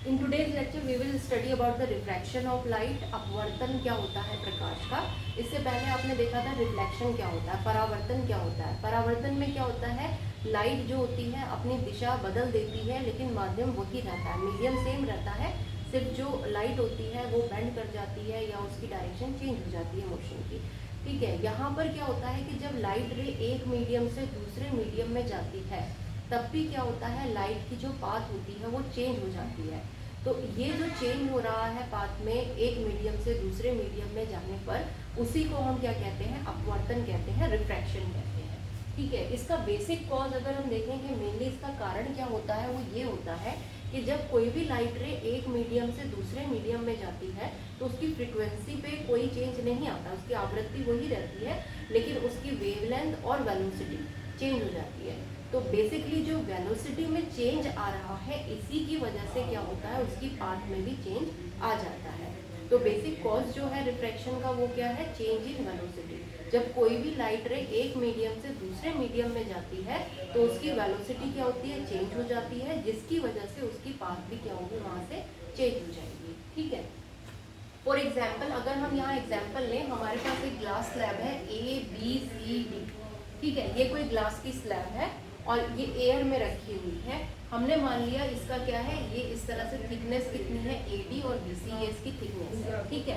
In today's lecture we will study about the refraction of light. अपवर्तन क्या होता है प्रकाश का। इससे पहले आपने देखा था रिफ्लेक्शन क्या होता है, परावर्तन क्या होता है। परावर्तन में क्या होता है, लाइट जो होती है अपनी दिशा बदल देती है लेकिन माध्यम वही रहता है, मीडियम सेम रहता है। सिर्फ जो लाइट होती है वो बेंड कर जाती है या उसकी डायरेक्शन चेंज हो जाती है मोशन की। ठीक है, यहाँ पर क्या होता है कि जब लाइट रे एक मीडियम से दूसरे मीडियम में जाती है तब भी क्या होता है, लाइट की जो पाथ होती है वो चेंज हो जाती है। तो ये जो चेंज हो रहा है पाथ में एक मीडियम से दूसरे मीडियम में जाने पर, उसी को हम क्या कहते हैं, अपवर्तन कहते हैं, रिफ्रैक्शन कहते हैं। ठीक है, इसका बेसिक कॉज अगर हम देखेंगे, मेनली इसका कारण क्या होता है, वो ये होता है कि जब कोई भी लाइट रे एक मीडियम से दूसरे मीडियम में जाती है तो उसकी फ्रीक्वेंसी पे कोई चेंज नहीं आता, उसकी आवृत्ति वही रहती है, लेकिन उसकी वेवलेंथ और वेलोसिटी चेंज हो जाती है। तो बेसिकली जो वेलोसिटी में चेंज आ रहा है, इसी की वजह से क्या होता है, उसकी पाथ में भी चेंज आ जाता है। तो बेसिक कॉज जो है रिफ्रैक्शन का वो क्या है, चेंज इन वेलोसिटी। जब कोई भी लाइट रे एक मीडियम से दूसरे मीडियम में जाती है तो उसकी वेलोसिटी क्या होती है, चेंज हो जाती है, जिसकी वजह से उसकी पाथ भी क्या होगी, वहां से चेंज हो जाएगी। ठीक है, फॉर एग्जाम्पल अगर हम यहाँ एग्जाम्पल लें, हमारे पास एक ग्लास स्लैब है ABCD। ठीक है, ये कोई ग्लास की स्लैब है और ये एयर में रखी हुई है। हमने मान लिया इसका क्या है, ये इस तरह से थिकनेस कितनी है, AD और BC, ये इसकी थिकनेस है। ठीक है,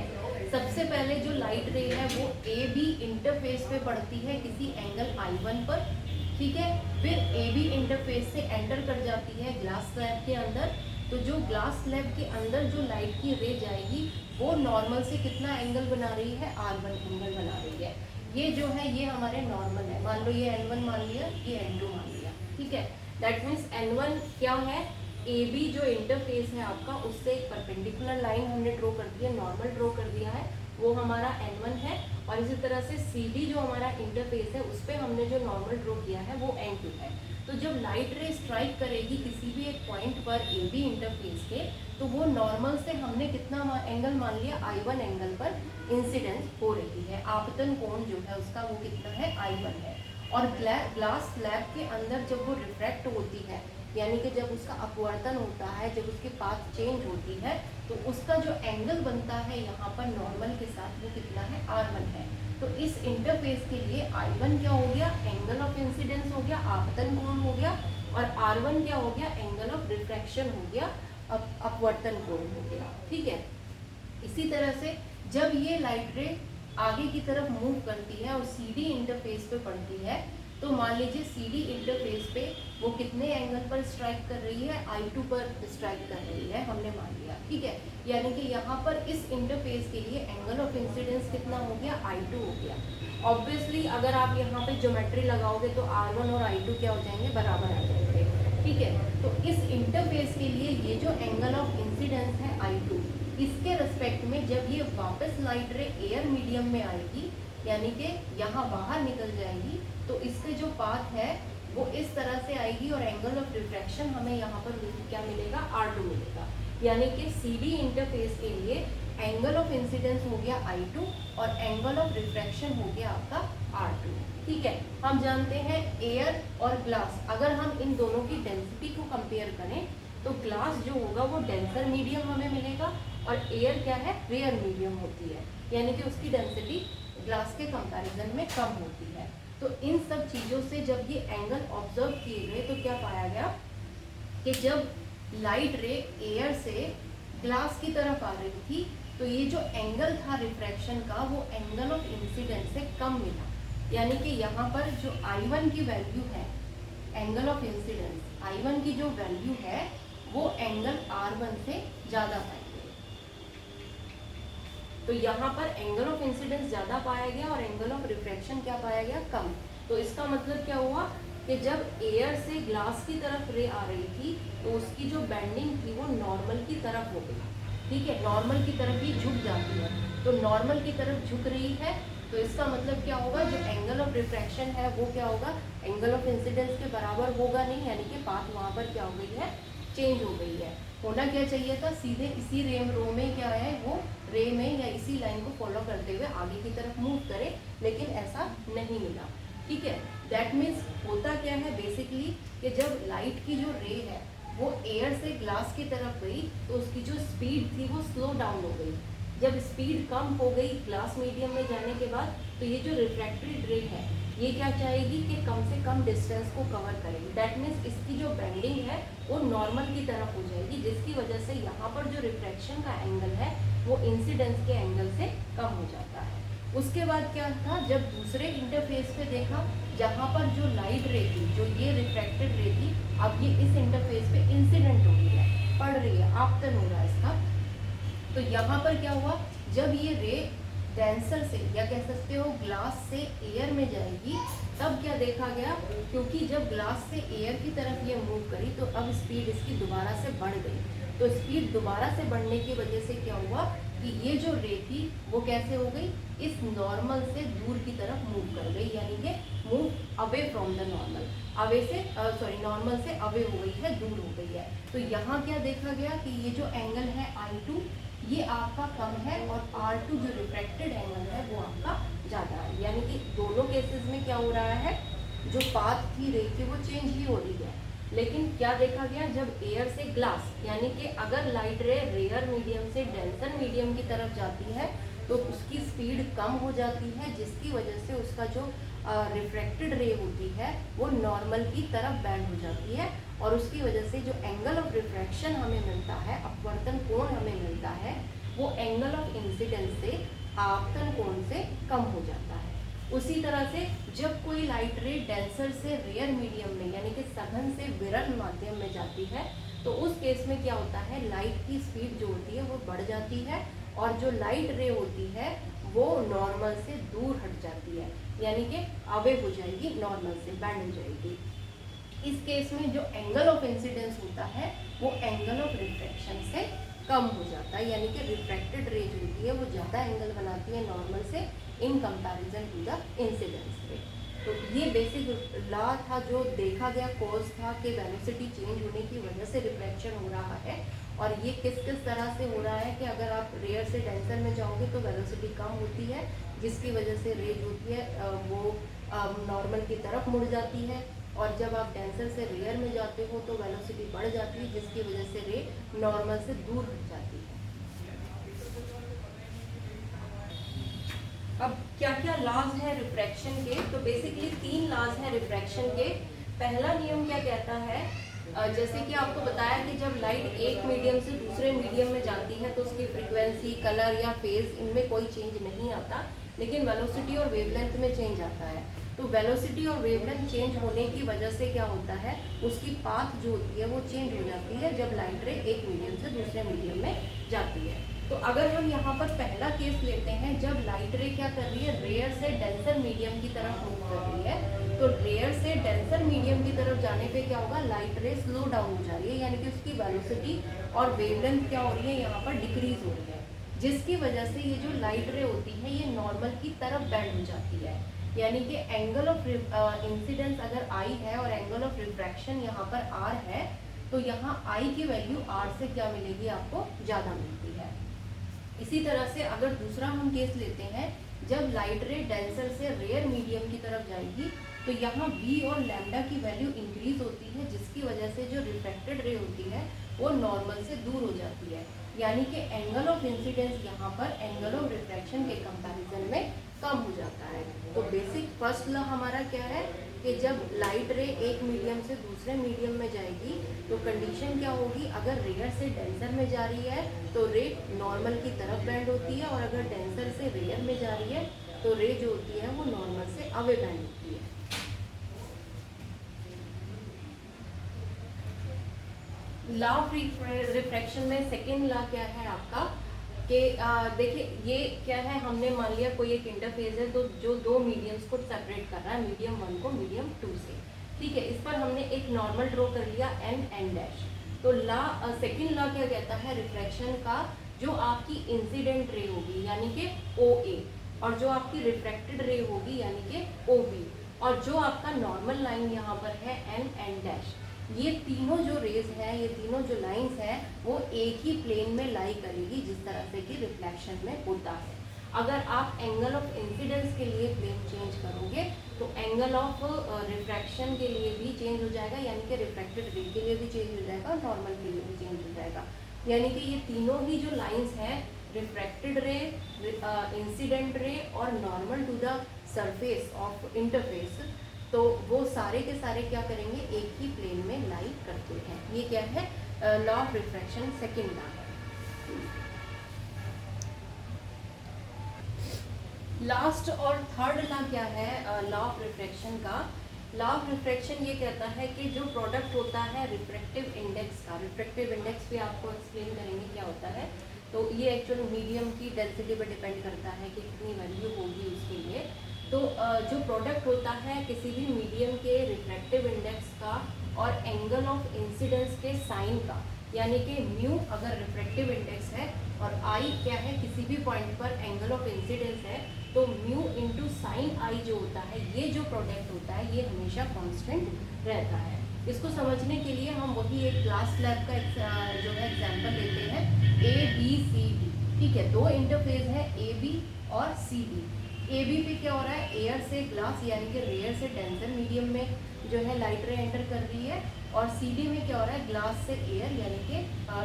सबसे पहले जो लाइट रे है वो AB इंटरफेस पे पड़ती है किसी एंगल I1 पर। ठीक है, फिर AB इंटरफेस से एंटर कर जाती है ग्लास स्लैब के अंदर। तो जो ग्लास स्लैब के अंदर जो लाइट की रे जाएगी वो नॉर्मल से कितना एंगल बना रही है, R1 एंगल बना रही है। ये जो है ये हमारे नॉर्मल है, मान लो ये N1 मान लिया, ये N2 मान लिया। ठीक है, दैट मीन्स N1 क्या है, AB जो इंटरफेस है आपका, उससे एक परपेंडिकुलर लाइन हमने ड्रॉ कर दी है, नॉर्मल ड्रॉ कर दिया है, वो हमारा N1 है। और इसी तरह से CD जो हमारा इंटरफेस है उस पर हमने जो नॉर्मल ड्रॉ किया है वो N2 है। तो जब लाइट रे स्ट्राइक करेगी किसी भी एक पॉइंट पर AB इंटरफेस के, तो वो नॉर्मल से हमने कितना एंगल मान लिया, I1 एंगल पर इंसिडेंस हो रही है। आपतन कोण जो है उसका वो कितना है, I1 है। और ग्लास स्लैब के अंदर जब वो रिफ्रैक्ट होती है, यानी कि जब उसका अपवर्तन होता है, जब उसकी पाथ चेंज होती है, तो उसका जो एंगल बनता है यहाँ पर नॉर्मल के साथ वो कितना है, R1 है। तो इस इंटरफेस के लिए I1 क्या हो गया, एंगल ऑफ इंसिडेंस हो गया, आपतन कोण हो गया, और R1 क्या हो गया, एंगल ऑफ रिफ्रैक्शन हो गया, अपवर्तन कोण हो गया। ठीक है, इसी तरह से जब ये लाइट रे आगे की तरफ मूव करती है और CD इंटरफेस पे पड़ती है, तो मान लीजिए CD इंटरफेस पे वो कितने एंगल पर स्ट्राइक कर रही है, I2 पर स्ट्राइक कर रही है, हमने मान लिया। ठीक है, यानी कि यहाँ पर इस इंटरफेस के लिए एंगल ऑफ इंसिडेंस कितना हो गया, I2 हो गया। ऑब्वियसली अगर आप यहाँ पे ज्योमेट्री लगाओगे तो R1 और I2 क्या हो जाएंगे, बराबर आ जाएंगे। ठीक है, तो इस इंटरफेस के लिए ये जो एंगल ऑफ इंसिडेंस है I2, इसके रिस्पेक्ट में जब ये वापस लाइट रे एयर मीडियम में आएगी, यानी कि यहाँ बाहर निकल जाएगी, तो इसके जो पाथ है वो इस तरह से आएगी और एंगल ऑफ रिफ्रैक्शन हमें यहाँ पर क्या मिलेगा, R2 मिलेगा। यानी कि CD इंटरफेस के लिए एंगल ऑफ इंसिडेंस हो गया I2 और एंगल ऑफ रिफ्रैक्शन हो गया आपका R2। ठीक है, हम जानते हैं एयर और ग्लास, अगर हम इन दोनों की डेंसिटी को कंपेयर करें तो ग्लास जो होगा वो डेंसर मीडियम हमें मिलेगा और एयर क्या है, रेयर मीडियम होती है, यानी कि उसकी डेंसिटी ग्लास के कंपैरिजन में कम होती है। तो इन सब चीज़ों से जब ये एंगल ऑब्जर्व किए गए तो क्या पाया गया कि जब लाइट रे एयर से ग्लास की तरफ आ रही थी तो ये जो एंगल था रिफ्रैक्शन का वो एंगल ऑफ इंसिडेंस से कम मिला। यानी कि यहाँ पर जो I1 की वैल्यू है, एंगल ऑफ इंसिडेंस I1 की जो वैल्यू है वो एंगल R1 से ज़्यादा पाएंगे। तो यहाँ पर एंगल ऑफ इंसिडेंस ज़्यादा पाया गया और एंगल ऑफ रिफ्रैक्शन क्या पाया गया, कम। तो इसका मतलब क्या हुआ कि जब एयर से ग्लास की तरफ रे आ रही थी तो उसकी जो बेंडिंग थी वो नॉर्मल की तरफ हो गई। ठीक है, नॉर्मल की तरफ ही झुक जाती है, तो नॉर्मल की तरफ झुक रही है, तो इसका मतलब क्या होगा, जो एंगल ऑफ रिफ्रैक्शन है वो क्या होगा, एंगल ऑफ इंसिडेंस के बराबर होगा नहीं, यानी कि पाथ वहाँ पर क्या हो गई है, चेंज हो गई है। होना क्या चाहिए था, सीधे इसी रो में क्या है, वो रे में या इसी लाइन को फॉलो करते हुए आगे की तरफ मूव करे, लेकिन ऐसा नहीं मिला। ठीक है, दैट मीन्स होता क्या है बेसिकली कि जब लाइट की जो रे है वो एयर से ग्लास की तरफ गई तो उसकी जो स्पीड थी वो स्लो डाउन हो गई। जब स्पीड कम हो गई ग्लास मीडियम में जाने के बाद, तो ये जो रिफ्रैक्टरी रे है ये क्या चाहेगी कि कम से कम डिस्टेंस को कवर करेगी। दैट मीन्स इसकी जो बेंडिंग है वो नॉर्मल की तरफ हो जाएगी, जिसकी वजह से यहाँ पर जो रिफ्रैक्शन का एंगल है वो इंसिडेंस के एंगल से कम हो जाता है। उसके बाद क्या था, जब दूसरे इंटरफेस पे देखा जहाँ पर जो लाइट रे थी, जो ये रिफ्रैक्टेड रे थी, अब ये इस इंटरफेस पे इंसिडेंट हो रही है, पड़ रही है, आपतन हो रहा है इसका। तो यहाँ पर क्या हुआ, जब ये रे डेंसर से या कह सकते हो ग्लास से एयर में जाएगी, तब क्या देखा गया, क्योंकि जब ग्लास से एयर की तरफ ये मूव करी तो अब स्पीड इसकी दोबारा से बढ़ गई। तो स्पीड दोबारा से बढ़ने की वजह से क्या हुआ कि ये जो रे थी वो कैसे हो गई, इस नॉर्मल से दूर की तरफ मूव कर गई, यानी कि move away from the normal, away से नॉर्मल से अवे हो गई है, दूर हो गई है। तो यहाँ क्या देखा गया कि ये जो एंगल है I2 ये आपका कम है और R2 जो रिफ्रैक्टेड एंगल है वो आपका ज़्यादा है। यानी कि दोनों केसेस में क्या हो रहा है, जो पाथ थी रे की वो चेंज ही हो रही है। लेकिन क्या देखा गया, जब एयर से ग्लास, यानी कि अगर लाइट रे रेयर मीडियम से डेंसर मीडियम की तरफ जाती है तो उसकी स्पीड कम हो जाती है, जिसकी वजह से उसका जो रिफ्रैक्टेड रे होती है वो नॉर्मल की तरफ बैंड हो जाती है, और उसकी वजह से जो एंगल ऑफ रिफ्रैक्शन हमें मिलता है, अपवर्तन कोण हमें मिलता है, वो एंगल ऑफ इंसिडेंस से आपतन कोण से कम हो जाता है। उसी तरह से जब कोई लाइट रे डेंसर से रेयर मीडियम में, यानी कि सघन से विरल माध्यम में जाती है, तो उस केस में क्या होता है, लाइट की स्पीड जो होती है वो बढ़ जाती है, और जो लाइट रे होती है वो नॉर्मल से दूर हट जाती है, यानी कि अवे हो जाएगी, नॉर्मल से बैंड हो जाएगी। इस केस में जो एंगल ऑफ इंसिडेंस होता है वो एंगल ऑफ रिफ्रैक्शन से कम हो जाता है, यानी कि रिफ्रैक्टेड रे जो होती है वो ज़्यादा एंगल बनाती है नॉर्मल से in comparison to the incidence ray. तो ये बेसिक लॉ था जो देखा गया, कॉज था कि वेलोसिटी चेंज होने की वजह से रिफ्रैक्शन हो रहा है, और ये किस किस तरह से हो रहा है कि अगर आप रेयर से डेंसर में जाओगे तो वेलोसिटी कम होती है, जिसकी वजह से रे जो होती है वो नॉर्मल की तरफ मुड़ जाती है, और जब आप डेंसर से रेयर में जाते हो तो वेलोसिटी बढ़ जाती है, जिसकी वजह से रे नॉर्मल से दूर हट जाती है। अब क्या क्या लॉज है रिफ्रैक्शन के, तो बेसिकली 3 लॉज हैं रिफ्रैक्शन के। पहला नियम क्या कहता है, जैसे कि आपको बताया कि जब लाइट एक मीडियम से दूसरे मीडियम में जाती है तो उसकी फ्रीक्वेंसी, कलर या फेज इनमें कोई चेंज नहीं आता, लेकिन वेलोसिटी और वेवलेंथ में चेंज आता है। तो वेलोसिटी और वेवलेंथ चेंज होने की वजह से क्या होता है, उसकी पाथ जो होती है वो चेंज हो जाती है जब लाइट रे एक मीडियम से दूसरे मीडियम में जाती है। तो अगर हम यहाँ पर पहला केस लेते हैं, जब लाइट रे क्या कर रही है, रेयर से डेंसर मीडियम की तरफ मूव कर रही है, तो रेयर से डेंसर मीडियम की तरफ जाने पे क्या होगा, लाइट रे स्लो डाउन हो जा रही है, यानी कि उसकी वेलोसिटी और वेवलेंथ क्या हो रही है, यहाँ पर डिक्रीज हो रही है, जिसकी वजह से ये जो लाइट रे होती है ये नॉर्मल की तरफ बैंड हो जाती है। यानी कि एंगल ऑफ इंसिडेंस अगर I है और एंगल ऑफ रिफ्रैक्शन यहाँ पर R है, तो यहाँ I की वैल्यू R से क्या मिलेगी, आपको ज़्यादा मिलती है। इसी तरह से अगर दूसरा हम केस लेते हैं, जब लाइट रे डेंसर से रेयर मीडियम की तरफ जाएगी तो यहाँ V और लैम्डा की वैल्यू इंक्रीज होती है, जिसकी वजह से जो रिफ्रैक्टेड रे होती है वो नॉर्मल से दूर हो जाती है, यानी कि एंगल ऑफ इंसिडेंस यहाँ पर एंगल ऑफ रिफ्रैक्शन के कंपैरिजन में कम हो जाता है। तो बेसिक फर्स्ट लॉ हमारा क्या है कि जब लाइट रे एक मीडियम से दूसरे मीडियम में जाएगी तो कंडीशन क्या होगी, अगर रेयर से डेंसर में जा रही है तो रे नॉर्मल की तरफ बैंड होती है, और अगर डेंसर से रेयर में जा रही है तो रे जो होती है वो नॉर्मल से अवे बैंड होती है। लॉ ऑफ रिफ्रैक्शन में सेकेंड लॉ क्या है आपका कि देखिए ये क्या है, हमने मान लिया कोई एक इंटरफेस है तो जो दो मीडियम्स को सेपरेट कर रहा है, मीडियम 1 को मीडियम 2 से, ठीक है। इस पर हमने एक नॉर्मल ड्रॉ कर लिया n डैश। तो लॉ सेकेंड लॉ क्या कहता है रिफ्रैक्शन का, जो आपकी इंसिडेंट रे होगी यानी कि OA, और जो आपकी रिफ्रैक्टेड रे होगी यानी कि OB, और जो आपका नॉर्मल लाइन यहाँ पर है n डैश, ये तीनों जो रेज है, ये तीनों जो लाइंस हैं वो एक ही प्लेन में लाई करेगी, जिस तरह से कि रिफ्लेक्शन में होता है। अगर आप एंगल ऑफ इंसिडेंस के लिए प्लेन चेंज करोगे तो एंगल ऑफ रिफ्रैक्शन के लिए भी चेंज हो जाएगा, यानी कि रिफ्रैक्टेड रे के लिए भी चेंज हो जाएगा और नॉर्मल के लिए भी चेंज हो जाएगा। यानी कि ये तीनों ही जो लाइंस हैं, रिफ्रैक्टेड रे, इंसिडेंट रे और normal to the surface of interface, तो वो सारे के सारे क्या करेंगे, एक ही प्लेन में लाई करते हैं। ये क्या है, law of refraction second law है। लास्ट और थर्ड लॉ क्या है लॉ ऑफ रिफ्रैक्शन का। लॉ ऑफ रिफ्रैक्शन ये कहता है कि जो प्रोडक्ट होता है रिफ्रैक्टिव इंडेक्स का, रिफ्रैक्टिव इंडेक्स भी आपको एक्सप्लेन करेंगे क्या होता है, तो ये एक्चुअल मीडियम की डेंसिटी पर डिपेंड करता है कि कितनी वैल्यू होगी उसके लिए। तो जो प्रोडक्ट होता है किसी भी मीडियम के रिफ्रैक्टिव इंडेक्स का और एंगल ऑफ इंसिडेंस के साइन का, यानी कि म्यू अगर रिफ्रैक्टिव इंडेक्स है और आई क्या है किसी भी पॉइंट पर एंगल ऑफ इंसिडेंस है, तो म्यू इंटू साइन आई जो होता है, ये जो प्रोडक्ट होता है ये हमेशा कांस्टेंट रहता है। इसको समझने के लिए हम वही एक ग्लास स्लैब का जो है एग्जांपल लेते हैं, ए बी सी डी। ठीक है, दो इंटरफेस है ए बी और सी डी। ए बी पे क्या हो रहा है, एयर से ग्लास यानी कि रेयर से डेंसर मीडियम में जो है लाइट रे एंटर कर रही है, और सी डी में क्या हो रहा है, ग्लास से एयर यानी कि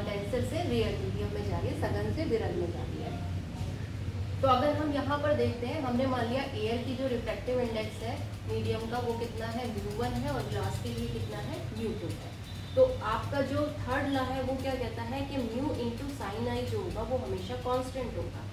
डेंसर से रेयर मीडियम में जा रही है, सघन से विरल में जा रही है। तो अगर हम यहाँ पर देखते हैं, हमने मान लिया एयर की जो रिफ्रैक्टिव इंडेक्स है मीडियम का वो कितना है, μ1 है, और ग्लास के लिए कितना है, μ2 है। तो आपका जो थर्ड लॉ है वो क्या कहता है कि म्यू इंटू साइन आई जो होगा वो हमेशा कांस्टेंट होगा।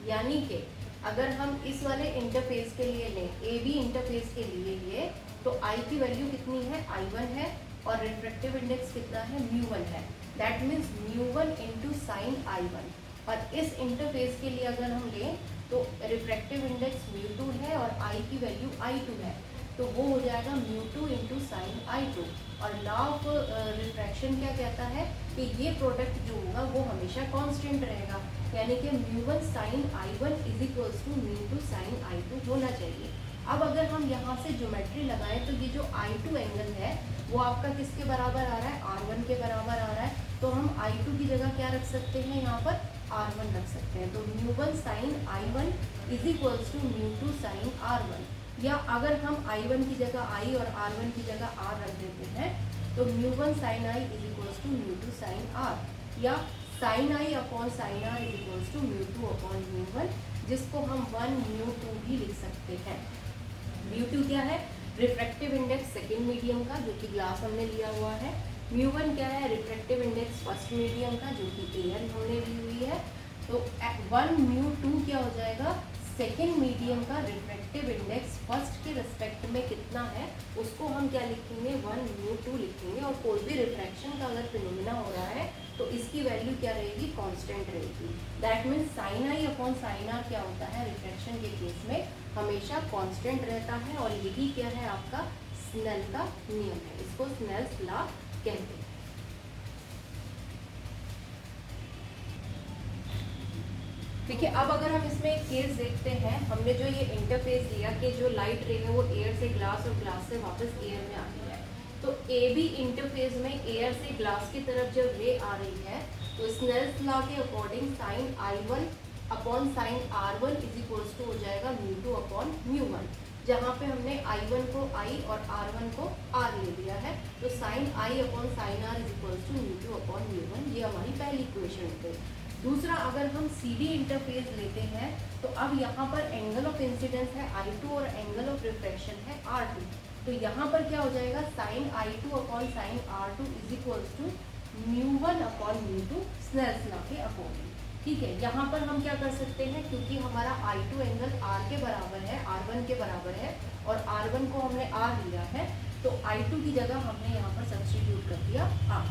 यानी कि अगर हम इस वाले इंटरफेस के लिए लें, ए बी इंटरफेस के लिए ये, तो आई की वैल्यू कितनी है, I1 है, और रिफ्रैक्टिव इंडेक्स कितना है, μ1 है। That means μ1 into sine I1। और इस इंटरफेस के लिए अगर हम लें तो रिफ्रैक्टिव इंडेक्स μ2 है और I की वैल्यू I2 है, तो वो हो जाएगा μ2 इंटू साइन I2। और लॉ ऑफ रिफ्रैक्शन क्या कहता है कि ये प्रोडक्ट जो होगा वो हमेशा कांस्टेंट रहेगा, यानी कि μ1 sine I1 is equals to μ2 sine I2 होना चाहिए। अब अगर हम यहाँ से ज्योमेट्री लगाएं तो ये जो I2 एंगल है वो आपका किसके बराबर आ रहा है, R1 के बराबर आ रहा है। तो हम I2 की जगह क्या रख सकते हैं, यहाँ पर R1 रख सकते हैं। तो μ1 sine I1 is equals to μ2 sine R1, या अगर हम I1 की जगह I और R1 की जगह R रख देते हैं तो μ1 sine I is equals to μ2 sine R, या sine I upon sine R is equals to μ2 upon μ1, जिसको हम 1 μ2 भी लिख सकते हैं। μ2 क्या है, रिफ्रैक्टिव इंडेक्स सेकेंड मीडियम का जो कि ग्लास हमने लिया हुआ है। μ1 क्या है, रिफ्रैक्टिव इंडेक्स फर्स्ट मीडियम का जो कि एयर हमने ली हुई है। तो 1 μ2 क्या हो जाएगा, सेकेंड मीडियम का रिफ्रैक्टिव इंडेक्स फर्स्ट के रिस्पेक्ट में कितना है उसको हम क्या लिखेंगे, 1 μ2 लिखेंगे। और कोई भी रिफ्रैक्शन का अगर फिनोमेना हो रहा है तो इसकी वैल्यू क्या रहेगी, कांस्टेंट रहेगी। That means sine I upon sine R क्या होता है, रिफ्रैक्शन के केस में हमेशा कांस्टेंट रहता है। और यही क्या है, आपका स्नेल का नियम है, इसको स्नेल्स लॉ कहते हैं। देखिए, अब अगर हम इसमें एक केस देखते हैं, हमने जो ये इंटरफेस लिया कि जो लाइट रे है वो एयर से ग्लास और ग्लास से वापस एयर में आती है, तो ए बी इंटरफेस में एयर से ग्लास की तरफ जब रे आ रही है तो स्नेल्स लॉ के according sine I1 upon sine R1 is equals to हो जाएगा μ2 अपॉन μ1, जहाँ पे हमने I1 को I और R1 को R ले लिया है। तो sine I upon sine R is equals to μ2 upon μ1, ये हमारी पहली इक्वेशन हो गई। दूसरा, अगर हम CD इंटरफेस लेते हैं तो अब यहाँ पर एंगल ऑफ इंसिडेंस है I2 और एंगल ऑफ रिफ्रैक्शन है R2, तो यहाँ पर क्या हो जाएगा, sine I2 upon sine R2 is equals to μ1 upon μ2 Snell's law के अकॉर्डिंग। ठीक है, यहाँ पर हम क्या कर सकते हैं, क्योंकि हमारा I2 एंगल R के बराबर है, R1 के बराबर है, और R1 को हमने R लिया है, तो I2 की जगह हमने यहाँ पर सब्स्टिट्यूट कर दिया R।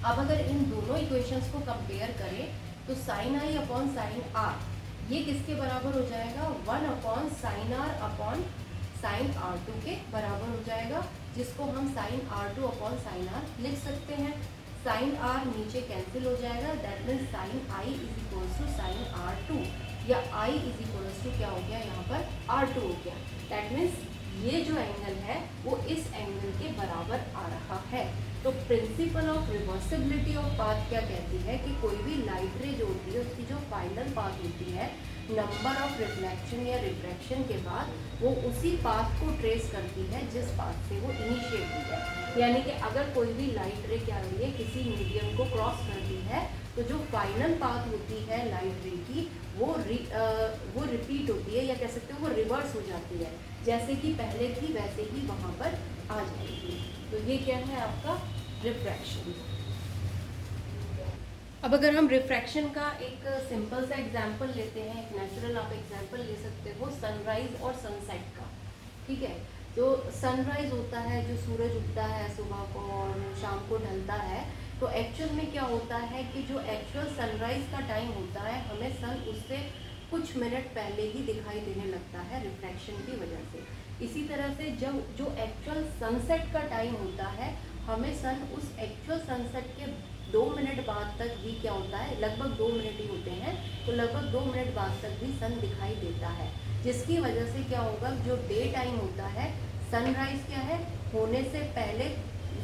अब अगर इन दोनों इक्वेशंस को कंपेयर करें तो sine I upon sine R ये किसके बराबर हो जाएगा, 1 upon sine R upon sine R2 के बराबर हो जाएगा, जिसको हम sign R2 upon sine R लिख सकते हैं। साइन R नीचे कैंसिल हो जाएगा, that means sine I is equals to sine R2, या I इज इक्वल्स टू क्या हो गया, यहाँ पर R2 हो गया। दैट मीन्स ये जो एंगल है वो इस एंगल के बराबर आ रहा है। तो principle of reversibility of path क्या कहती है कि कोई भी लाइट रे जो होती है उसकी जो फाइनल पाथ होती है नंबर ऑफ रिफ्लेक्शन या रिफ्रैक्शन के बाद वो उसी पाथ को ट्रेस करती है जिस पाथ से वो इनिशिएट हुई है। यानी कि अगर कोई भी लाइट रे क्या हुई है, किसी मीडियम को क्रॉस करती है, तो जो फाइनल पाथ होती है लाइट रे की वो रिपीट होती है, या कह सकते हो वो रिवर्स हो जाती है, जैसे कि पहले थी वैसे ही वहाँ पर आ जाएगी। तो ये क्या है आपका रिफ्रैक्शन। अब अगर हम रिफ्रैक्शन का एक सिंपल सा एग्जांपल लेते हैं, एक नेचुरल आप एग्जांपल ले सकते हो सनराइज और सनसेट का। ठीक है, जो सनराइज होता है, जो सूरज उगता है सुबह को और शाम को ढलता है, तो एक्चुअल में क्या होता है कि जो एक्चुअल सनराइज का टाइम होता है, हमें सन उससे कुछ मिनट पहले ही दिखाई देने लगता है रिफ्रैक्शन की वजह से। इसी तरह से जब जो एक्चुअल सनसेट का टाइम होता है, हमें सन उस एक्चुअल सनसेट के 2 मिनट बाद तक भी क्या होता है, लगभग 2 मिनट ही होते हैं, तो लगभग 2 मिनट बाद तक भी सन दिखाई देता है, जिसकी वजह से क्या होगा, जो डे टाइम होता है, सनराइज क्या है होने से पहले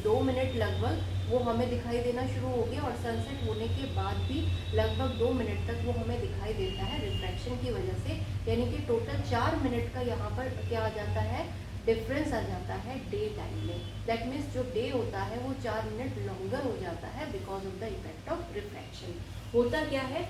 2 मिनट लगभग वो हमें दिखाई देना शुरू हो गया, और सनसेट होने के बाद भी लगभग 2 मिनट तक वो हमें दिखाई देता है रिफ्रैक्शन की वजह से। यानी कि टोटल 4 मिनट का यहाँ पर क्या आ जाता है, डिफरेंस आ जाता है डे टाइम में। दैट मीन्स जो डे होता है वो 4 मिनट लॉन्गर हो जाता है because of the effect of refraction. होता क्या है,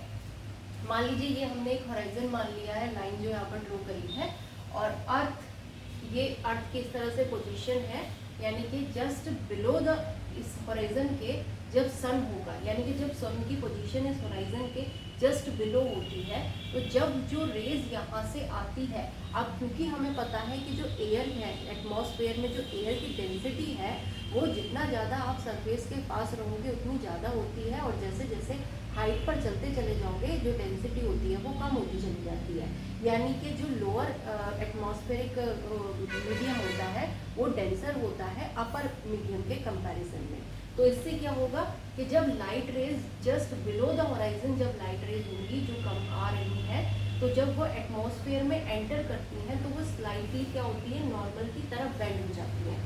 मान लीजिए ये हमने एक हॉराइजन मान लिया है, लाइन जो यहाँ पर ड्रॉ करी है, और अर्थ, ये अर्थ की इस तरह से पोजीशन है, यानी कि जस्ट बिलो द इस हॉराइजन के जब सन होगा, यानी कि जब सन की पोजीशन इस हॉराइजन के जस्ट बिलो होती है, तो जब जो रेज यहाँ से आती है, अब क्योंकि हमें पता है कि जो एयर है एटमॉस्फेयर में, जो एयर की डेंसिटी है वो जितना ज़्यादा आप सरफेस के पास रहोगे उतनी ज़्यादा होती है, और जैसे जैसे हाइट पर चलते चले जाओगे जो डेंसिटी होती है वो कम होती चली जाती है। यानी कि जो लोअर एटमॉस्फेरिक मीडियम होता है वो डेंसर होता है अपर मीडियम के कंपैरिजन में। तो इससे क्या होगा कि जब light rays just below the horizon, जब लाइट रेज होंगी जो कम आ रही है, तो जब वो एटमॉस्फेयर में एंटर करती हैं तो वो स्लाइटली क्या होती है, नॉर्मल की तरफ बेंड हो जाती है,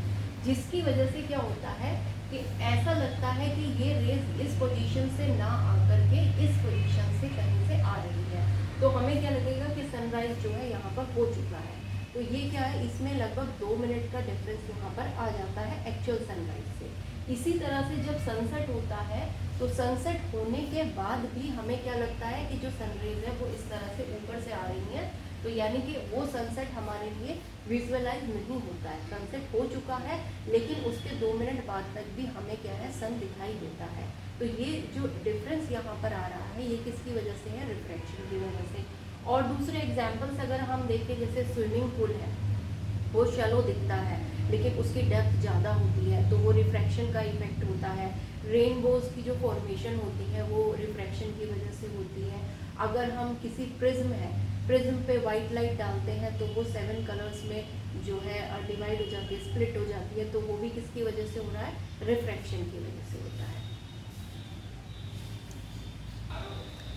जिसकी वजह से क्या होता है कि ऐसा लगता है कि ये रेज इस पोजीशन से ना आकर के इस पोजीशन से कहीं से आ रही है, तो हमें क्या लगेगा कि सनराइज जो है यहाँ पर हो चुका है। तो ये क्या है, इसमें लगभग 2 मिनट का डिफरेंस यहाँ पर आ जाता है एक्चुअल सनराइज से। इसी तरह से जब सनसेट होता है, तो सनसेट होने के बाद भी हमें क्या लगता है कि जो सनरेज है वो इस तरह से ऊपर से आ रही है, तो यानी कि वो सनसेट हमारे लिए विजुअलाइज नहीं होता है, सनसेट हो चुका है लेकिन उसके 2 मिनट बाद तक भी हमें क्या है, सन दिखाई देता है। तो ये जो डिफरेंस यहाँ पर आ रहा है ये किसकी वजह से है, रिफ्रैक्शन की वजह से। और दूसरे एग्जाम्पल्स अगर हम देखें, जैसे स्विमिंग पूल है, वो शैलो दिखता है लेकिन उसकी डेप्थ ज़्यादा होती है, तो वो रिफ्रैक्शन का इफेक्ट होता है। रेनबोज की जो फॉर्मेशन होती है वो रिफ्रैक्शन की वजह से होती है। अगर हम किसी प्रिज्म है, प्रिज्म पे वाइट लाइट डालते हैं तो वो 7 कलर्स में जो है डिवाइड हो जाती है, स्प्लिट हो जाती है, तो वो भी किसकी वजह से हो रहा है, रिफ्रैक्शन की वजह से होता है।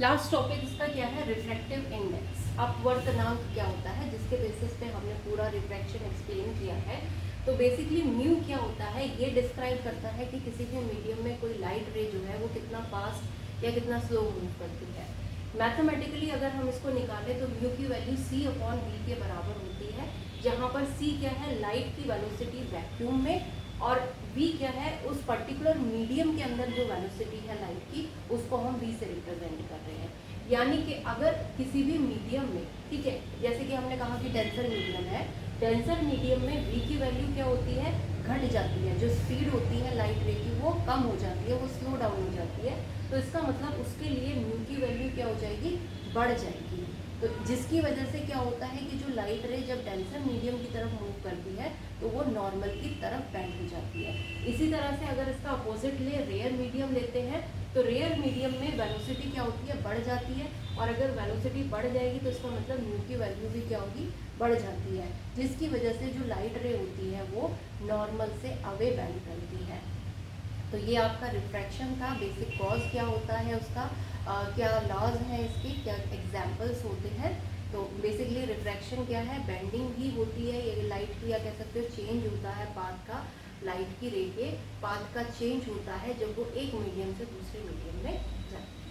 लास्ट टॉपिक इसका क्या है, रिफ्रैक्टिव इंडेक्स, अपवर्तनांक क्या होता है, जिसके बेसिस पे हमने पूरा रिफ्रैक्शन एक्सप्लेन किया है। तो बेसिकली म्यू क्या होता है, ये डिस्क्राइब करता है कि किसी भी मीडियम में कोई लाइट रे जो है वो कितना फास्ट या कितना स्लो मूव करती है। मैथमेटिकली अगर हम इसको निकालें तो म्यू की वैल्यू c/v के बराबर होती है, जहाँ पर c क्या है, लाइट की वेलोसिटी वैक्यूम में, और v क्या है, उस पर्टिकुलर मीडियम के अंदर जो वेलोसिटी है लाइट की, उसको हम v से रिप्रेजेंट कर रहे हैं। यानी कि अगर किसी भी मीडियम में, ठीक है, जैसे कि हमने कहा कि डेंसर मीडियम है, डेंसर मीडियम में v की वैल्यू क्या होती है, घट जाती है, जो स्पीड होती है लाइट रे की वो कम हो जाती है, वो स्लो डाउन हो जाती है, तो इसका मतलब उसके लिए म्यू की वैल्यू क्या हो जाएगी, बढ़ जाएगी। तो जिसकी वजह से क्या होता है कि जो लाइट रे जब डेंसर मीडियम की तरफ मूव करती है तो वो नॉर्मल की तरफ बेंड हो जाती है। इसी तरह से अगर इसका अपोजिट ले, रेयर मीडियम लेते हैं, तो रेयर मीडियम में वेलोसिटी क्या होती है, बढ़ जाती है, और अगर वेलोसिटी बढ़ जाएगी तो इसका मतलब म्यू की वैल्यू भी क्या होगी, बढ़ जाती है, जिसकी वजह से जो लाइट रे होती है वो नॉर्मल से अवे बेंड करती है। तो ये आपका रिफ्रैक्शन का बेसिक कॉज क्या होता है उसका, क्या लॉज हैं इसके, क्या एग्जाम्पल्स होते हैं। तो बेसिकली रिफ्रैक्शन क्या है, बेंडिंग ही होती है ये लाइट की, या कह सकते हो चेंज होता है पाथ का, लाइट की रे के पाथ का चेंज होता है जब वो एक मीडियम से दूसरे मीडियम में जाती है।